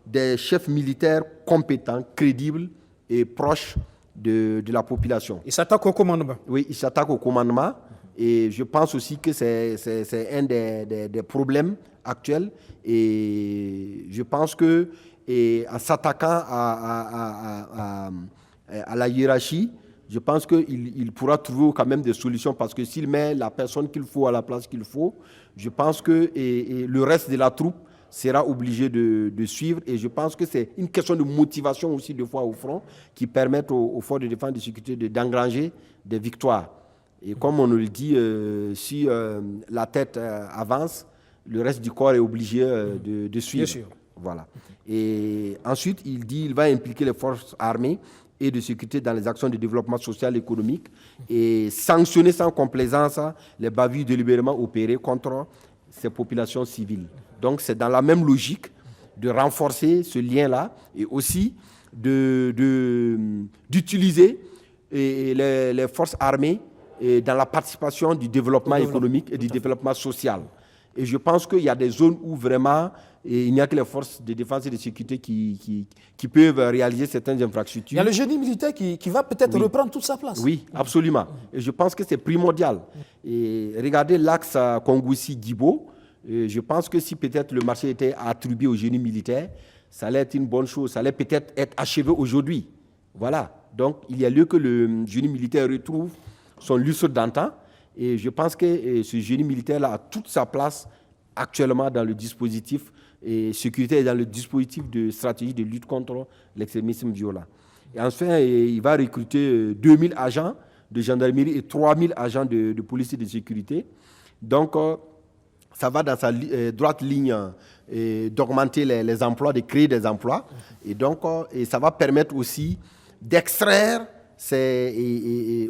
des chefs militaires compétents, crédibles et proches de la population. Il s'attaque au commandement. Oui, il s'attaque au commandement. Et je pense aussi que c'est un des problèmes actuels. Et je pense que en s'attaquant à la hiérarchie, je pense qu'il pourra trouver quand même des solutions, parce que s'il met la personne qu'il faut à la place qu'il faut, je pense que le reste de la troupe sera obligé de suivre. Et je pense que c'est une question de motivation aussi de fois au front qui permettent aux forces de défense et de sécurité d'engranger des victoires. Et comme on nous le dit, si la tête avance, le reste du corps est obligé de suivre. Bien sûr. Voilà. Et ensuite, il va impliquer les forces armées et de sécurité dans les actions de développement social et économique et sanctionner sans complaisance les bavures délibérément opérées contre ces populations civiles. Donc, c'est dans la même logique de renforcer ce lien-là et aussi d'utiliser les forces armées dans la participation du développement économique et du développement social. Et je pense qu'il y a des zones où vraiment il n'y a que les forces de défense et de sécurité qui peuvent réaliser certaines infrastructures. Il y a le génie militaire qui va peut-être reprendre toute sa place. Oui, absolument. Et je pense que c'est primordial. Et regardez l'axe Kongoussi-Guibo. Je pense que si peut-être le marché était attribué au génie militaire, ça allait être une bonne chose. Ça allait peut-être être achevé aujourd'hui. Voilà. Donc, il y a lieu que le génie militaire retrouve son lustre d'antan. Et je pense que ce génie militaire-là a toute sa place actuellement dans le dispositif sécuritaire et dans le dispositif de stratégie de lutte contre l'extrémisme violent. Et enfin, il va recruter 2000 agents de gendarmerie et 3000 agents de police et de sécurité. Donc, ça va dans sa droite ligne d'augmenter les emplois, de créer des emplois. Et donc, ça va permettre aussi d'extraire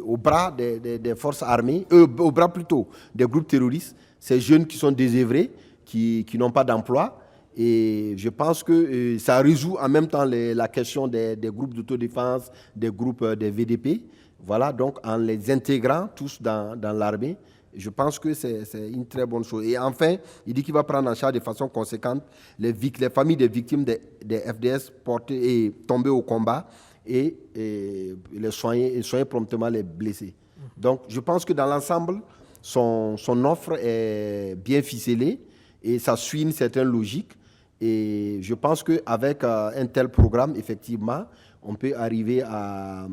au bras des forces armées, au bras plutôt des groupes terroristes, ces jeunes qui sont désœuvrés, qui n'ont pas d'emploi. Et je pense que ça résout en même temps la question des groupes d'autodéfense, des groupes des VDP. Voilà, donc en les intégrant tous dans l'armée, je pense que c'est une très bonne chose. Et enfin, il dit qu'il va prendre en charge de façon conséquente les familles des victimes des FDS portées et tombées au combat et les soigner promptement les blessés. Donc, je pense que dans l'ensemble, son offre est bien ficelée et ça suit une certaine logique. Et je pense qu'avec un tel programme, effectivement, on peut arriver à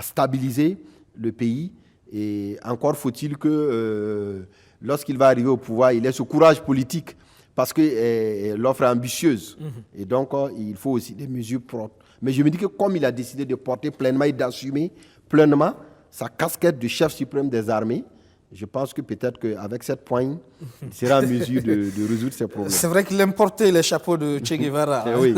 stabiliser le pays. Et encore faut-il que lorsqu'il va arriver au pouvoir, il ait ce courage politique parce que l'offre est ambitieuse. Et donc, il faut aussi des mesures propres. Mais je me dis que comme il a décidé de porter pleinement et d'assumer pleinement sa casquette de chef suprême des armées, je pense que peut-être qu'avec cette poigne, il sera en mesure de résoudre ces problèmes. C'est vrai qu'il aime porter les chapeaux de Che Guevara. Oui.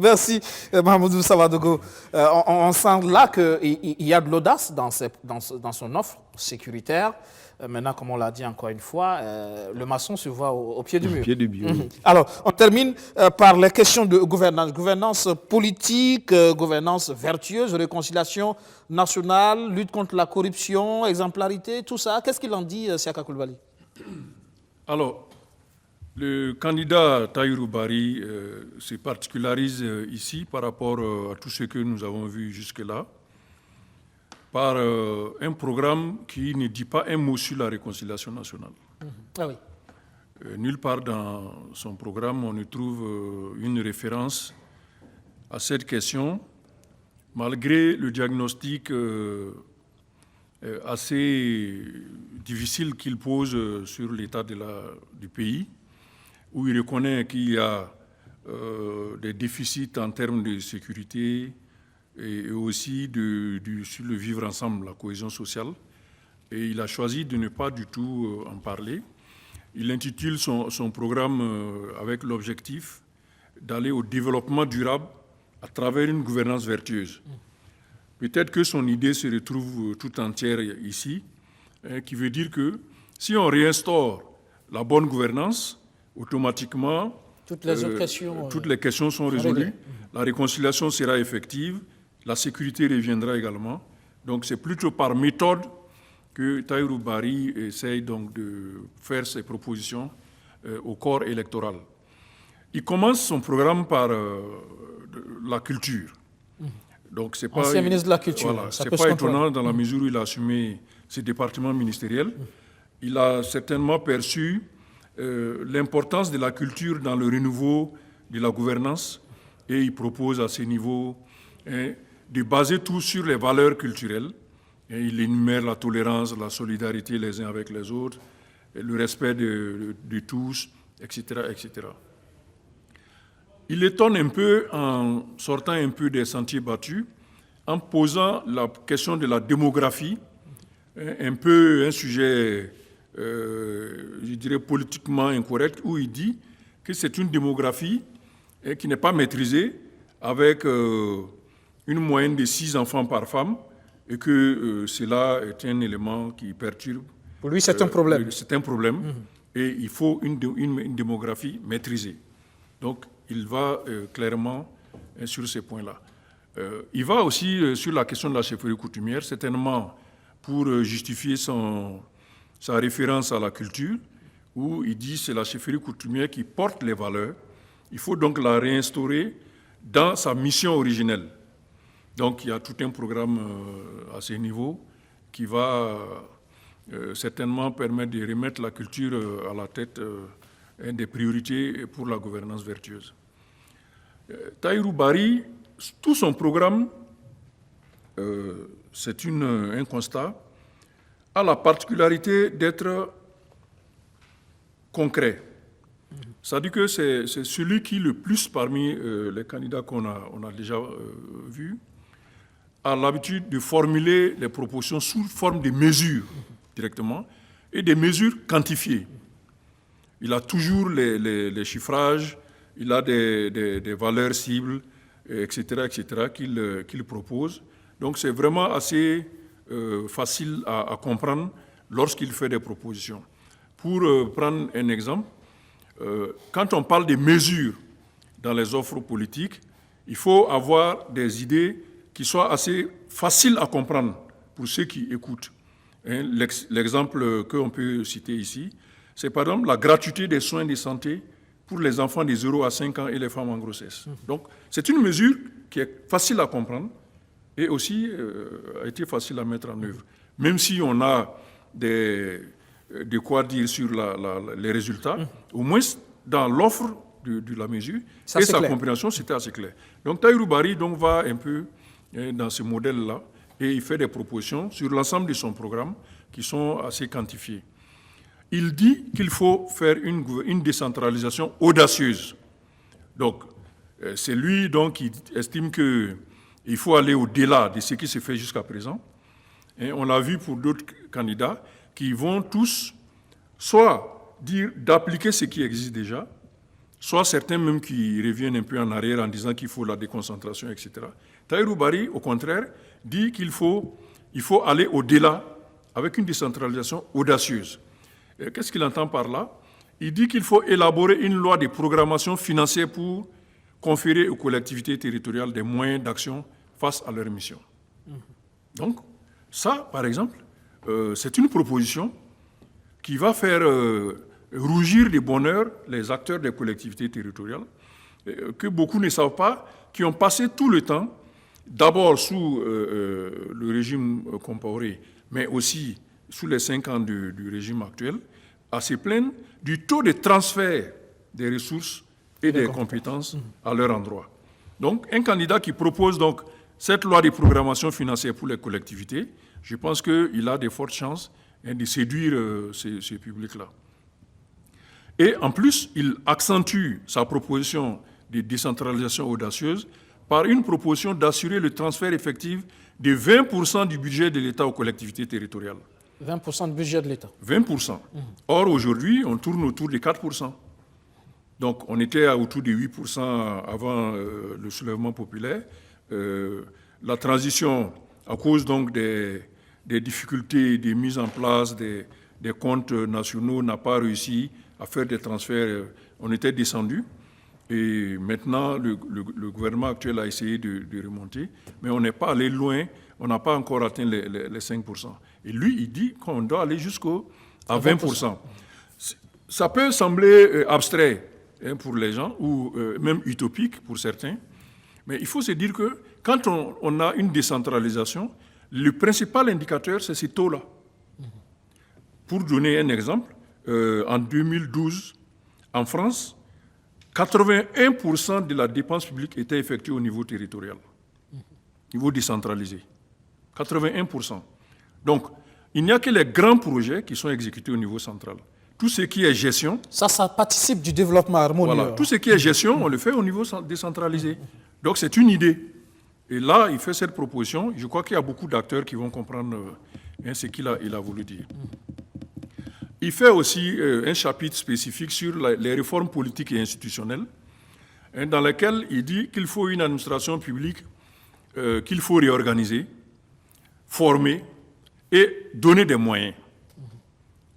Merci, Mahamadou Savadogo. On sent là qu'il y a de l'audace dans son offre sécuritaire. Maintenant, comme on l'a dit encore une fois, le maçon se voit au pied du mur. Au pied du mur. Alors, on termine par les questions de gouvernance. Gouvernance politique, gouvernance vertueuse, réconciliation nationale, lutte contre la corruption, exemplarité, tout ça. Qu'est-ce qu'il en dit, Siaka Coulibaly? Alors, le candidat Tahirou Barry se particularise ici par rapport à tout ce que nous avons vu jusque-là, par un programme qui ne dit pas un mot sur la réconciliation nationale. Ah oui. Nulle part dans son programme, on ne trouve une référence à cette question, malgré le diagnostic assez difficile qu'il pose sur l'état du pays, où il reconnaît qu'il y a des déficits en termes de sécurité, et aussi sur le vivre ensemble, la cohésion sociale. Et il a choisi de ne pas du tout en parler. Il intitule son programme avec l'objectif d'aller au développement durable à travers une gouvernance vertueuse. Peut-être que son idée se retrouve tout entière ici, qui veut dire que si on réinstaure la bonne gouvernance, automatiquement, toutes les questions sont résolues, la réconciliation sera effective, la sécurité reviendra également. Donc c'est plutôt par méthode que Tahirou Barry essaye donc de faire ses propositions au corps électoral. Il commence son programme par la culture. Donc c'est pas ancien ministre de la Culture. Voilà, c'est pas étonnant dans la mesure où il a assumé ses départements ministériels. Il a certainement perçu l'importance de la culture dans le renouveau de la gouvernance et il propose à ce niveau de baser tout sur les valeurs culturelles. Et il énumère la tolérance, la solidarité les uns avec les autres, le respect de tous, etc., etc. Il étonne un peu en sortant un peu des sentiers battus, en posant la question de la démographie, un peu un sujet, je dirais, politiquement incorrect, où il dit que c'est une démographie qui n'est pas maîtrisée, avec une moyenne de 6 enfants par femme, et que cela est un élément qui perturbe. Pour lui, c'est un problème. C'est un problème, et il faut une démographie maîtrisée. Donc, il va clairement sur ces points-là. Il va aussi sur la question de la chefferie coutumière, certainement pour justifier sa référence à la culture, où il dit que c'est la chefferie coutumière qui porte les valeurs. Il faut donc la réinstaurer dans sa mission originelle. Donc il y a tout un programme à ce niveau qui va certainement permettre de remettre la culture à la tête des priorités pour la gouvernance vertueuse. Tahirou Barry, tout son programme, c'est un constat, a la particularité d'être concret. C'est-à-dire que c'est celui qui, le plus parmi les candidats qu'on a déjà vus, a l'habitude de formuler les propositions sous forme de mesures directement et des mesures quantifiées. Il a toujours les chiffrages, il a des valeurs cibles, etc., qu'il propose. Donc c'est vraiment assez facile à comprendre lorsqu'il fait des propositions. Pour prendre un exemple, quand on parle des mesures dans les offres politiques, il faut avoir des idées qui soient assez faciles à comprendre pour ceux qui écoutent. L'exemple qu'on peut citer ici, c'est par exemple la gratuité des soins de santé pour les enfants de 0 à 5 ans et les femmes en grossesse. Donc, c'est une mesure qui est facile à comprendre et aussi a été facile à mettre en œuvre. même si on a de quoi dire sur les résultats, au moins dans l'offre de la mesure et sa compréhension, c'était assez clair. Donc Tahirou Barry va un peu dans ce modèle-là et il fait des propositions sur l'ensemble de son programme qui sont assez quantifiées. Il dit qu'il faut faire une décentralisation audacieuse. Donc, c'est lui donc, qui estime qu'il faut aller au-delà de ce qui se fait jusqu'à présent. Et on l'a vu pour d'autres candidats qui vont tous soit dire d'appliquer ce qui existe déjà, soit certains même qui reviennent un peu en arrière en disant qu'il faut la déconcentration, etc. Tahirou Barry, au contraire, dit qu'il faut aller au-delà avec une décentralisation audacieuse. Qu'est-ce qu'il entend par là? Il dit qu'il faut élaborer une loi de programmation financière pour conférer aux collectivités territoriales des moyens d'action face à leurs missions. Donc, ça, par exemple, c'est une proposition qui va faire rougir de bonheur les acteurs des collectivités territoriales, que beaucoup ne savent pas, qui ont passé tout le temps, d'abord sous le régime Compaoré, mais aussi sous les 5 ans du régime actuel, à se plaindre du taux de transfert des ressources et des compétences à leur endroit. Donc, un candidat qui propose donc cette loi de programmation financière pour les collectivités, je pense qu'il a de fortes chances de séduire ces publics-là. Et en plus, il accentue sa proposition de décentralisation audacieuse par une proposition d'assurer le transfert effectif de 20% du budget de l'État aux collectivités territoriales. 20% du budget de l'État. 20%. Or, aujourd'hui, on tourne autour de 4%. Donc, on était autour de 8% avant le soulèvement populaire. La transition, à cause donc des difficultés de mise en place des comptes nationaux, n'a pas réussi à faire des transferts. On était descendu. Et maintenant, le gouvernement actuel a essayé de remonter, mais on n'est pas allé loin, on n'a pas encore atteint les 5%. Et lui, il dit qu'on doit aller à 20%. Ça peut sembler abstrait pour les gens, ou même utopique pour certains, mais il faut se dire que quand on a une décentralisation, le principal indicateur, c'est ces taux-là. Pour donner un exemple, en 2012, en France, 81% de la dépense publique était effectuée au niveau territorial, niveau décentralisé. 81%. Donc, il n'y a que les grands projets qui sont exécutés au niveau central. Tout ce qui est gestion... Ça participe du développement harmonieux. Voilà, tout ce qui est gestion, on le fait au niveau décentralisé. Donc, c'est une idée. Et là, il fait cette proposition. Je crois qu'il y a beaucoup d'acteurs qui vont comprendre ce qu'il a voulu dire. Il fait aussi un chapitre spécifique sur les réformes politiques et institutionnelles, dans lequel il dit qu'il faut une administration publique qu'il faut réorganiser, former et donner des moyens.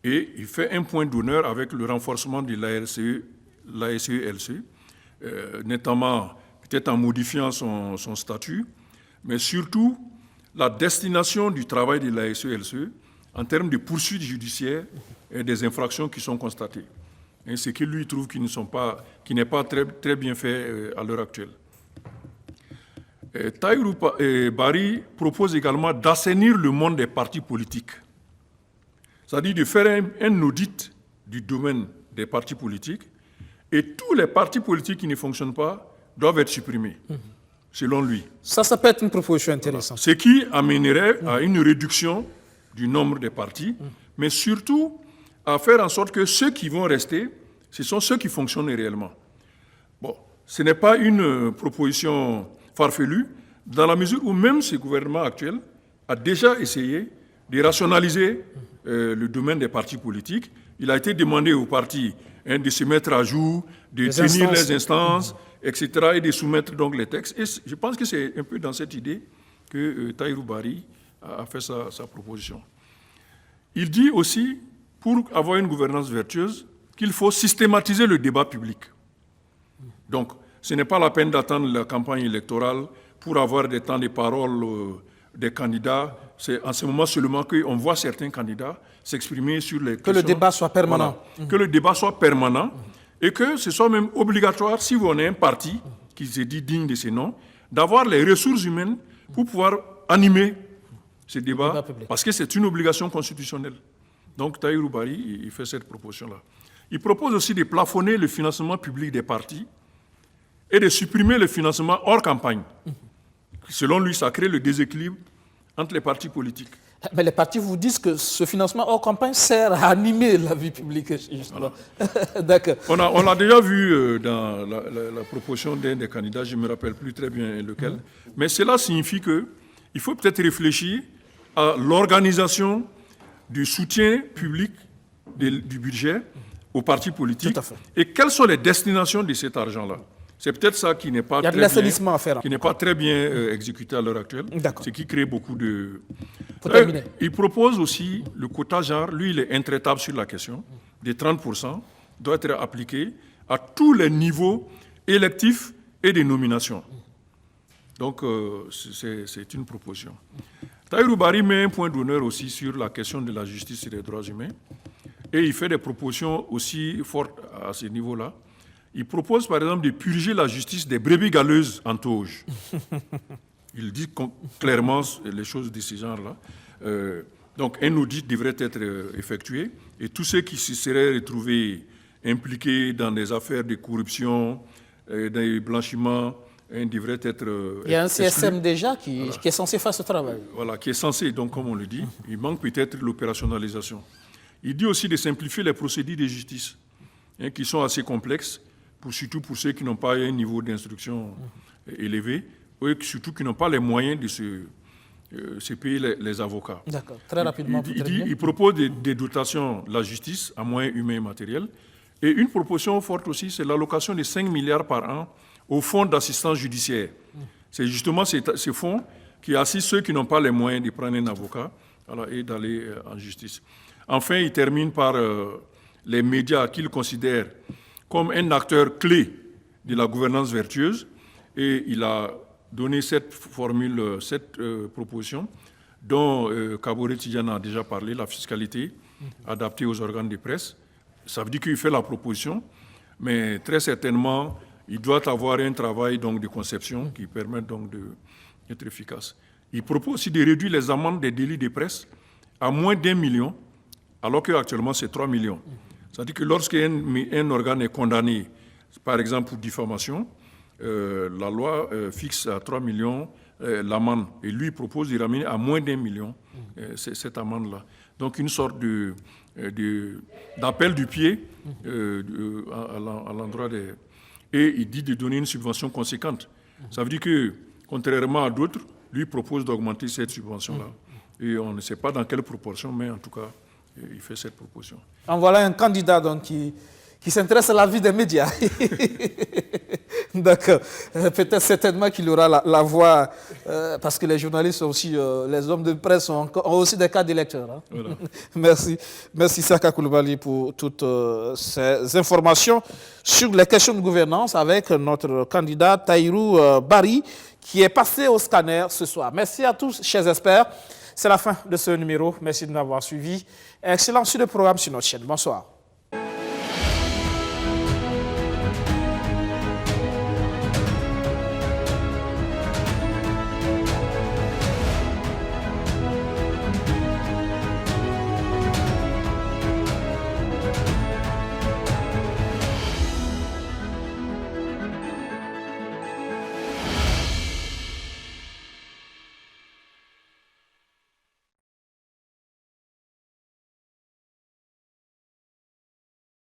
Et il fait un point d'honneur avec le renforcement de l'ASE-LCE, notamment peut-être en modifiant son statut, mais surtout la destination du travail de l'ASE-LCE en termes de poursuites judiciaires et des infractions qui sont constatées. Et ce que lui trouve qui n'est pas très bien fait à l'heure actuelle. Tahirou Barry propose également d'assainir le monde des partis politiques. C'est-à-dire de faire un audit du domaine des partis politiques, et tous les partis politiques qui ne fonctionnent pas doivent être supprimés, selon lui. Ça peut être une proposition intéressante. Ce qui amènerait à une réduction du nombre de partis, mais surtout à faire en sorte que ceux qui vont rester, ce sont ceux qui fonctionnent réellement. Bon, ce n'est pas une proposition farfelue, dans la mesure où même ce gouvernement actuel a déjà essayé de rationaliser le domaine des partis politiques. Il a été demandé aux partis de se mettre à jour, de tenir les instances, etc., et de soumettre donc les textes. Et je pense que c'est un peu dans cette idée que Tahirou Barry a fait sa proposition. Il dit aussi, pour avoir une gouvernance vertueuse, qu'il faut systématiser le débat public. Donc, ce n'est pas la peine d'attendre la campagne électorale pour avoir des temps de parole des candidats. C'est en ce moment seulement qu'on voit certains candidats s'exprimer sur les questions. Que le débat soit permanent. Voilà. Que le débat soit permanent et que ce soit même obligatoire, si on est un parti qui se dit digne de ce nom, d'avoir les ressources humaines pour pouvoir animer ce débat public. parce que c'est une obligation constitutionnelle. Donc Tahirou Bari, il fait cette proposition-là. Il propose aussi de plafonner le financement public des partis et de supprimer le financement hors campagne. Selon lui, ça crée le déséquilibre entre les partis politiques. Mais les partis vous disent que ce financement hors campagne sert à animer la vie publique, justement. Voilà. D'accord. On l'a déjà vu dans la proposition d'un des candidats, je ne me rappelle plus très bien lequel, mais cela signifie qu'il faut peut-être réfléchir à l'organisation du soutien public du budget aux partis politiques. Tout à fait. Et quelles sont les destinations de cet argent-là. C'est peut-être ça qui n'est pas, très bien exécuté à l'heure actuelle, ce qui crée beaucoup de... Il propose aussi le quota genre, lui il est intraitable sur la question, des 30%, doit être appliqué à tous les niveaux électifs et des nominations. Donc c'est une proposition. Tahirou Bari met un point d'honneur aussi sur la question de la justice et des droits humains, et il fait des propositions aussi fortes à ce niveau-là. Il propose par exemple de purger la justice des brebis galeuses en tauge. Il dit clairement les choses de ce genre-là. Donc un audit devrait être effectué et tous ceux qui se seraient retrouvés impliqués dans des affaires de corruption, des blanchiments, devraient être... Il y a un CSM déjà qui est censé faire ce travail. Voilà, qui est censé, donc comme on le dit, il manque peut-être l'opérationnalisation. Il dit aussi de simplifier les procédures de justice, qui sont assez complexes, surtout pour ceux qui n'ont pas un niveau d'instruction élevé, et surtout qui n'ont pas les moyens de se payer les avocats. D'accord, très rapidement. Il propose des dotations de la justice à moyens humains et matériels. Et une proposition forte aussi, c'est l'allocation de 5 milliards par an au fonds d'assistance judiciaire. C'est justement ce fonds qui assiste ceux qui n'ont pas les moyens de prendre un avocat et d'aller en justice. Enfin, il termine par les médias qu'il considère comme un acteur clé de la gouvernance vertueuse, et il a donné cette formule, cette proposition, dont Kaboré Tidjana a déjà parlé, la fiscalité adaptée aux organes de presse. Ça veut dire qu'il fait la proposition, mais très certainement, il doit avoir un travail donc, de conception qui permette donc d'être efficace. Il propose aussi de réduire les amendes des délits de presse à moins d'1 million, alors qu'actuellement c'est 3 millions. C'est-à-dire que lorsqu'un organe est condamné, par exemple pour diffamation, la loi fixe à 3 millions l'amende. Et lui propose de ramener à moins d'1 million cette amende-là. Donc une sorte d'appel du pied à l'endroit des... Et il dit de donner une subvention conséquente. Ça veut dire que, contrairement à d'autres, lui propose d'augmenter cette subvention-là. Et on ne sait pas dans quelle proportion, mais en tout cas, il fait cette proposition. En voilà un candidat donc, qui s'intéresse à la vie des médias. D'accord. Peut-être certainement qu'il aura la voix, parce que les journalistes sont aussi, les hommes de presse ont aussi des cas d'électeurs. Hein. Voilà. Merci Saka Coulibaly pour toutes ces informations sur les questions de gouvernance avec notre candidat Tahirou Bari qui est passé au scanner ce soir. Merci à tous, chers experts. C'est la fin de ce numéro. Merci de m'avoir suivi. Excellent sur le programme sur notre chaîne. Bonsoir.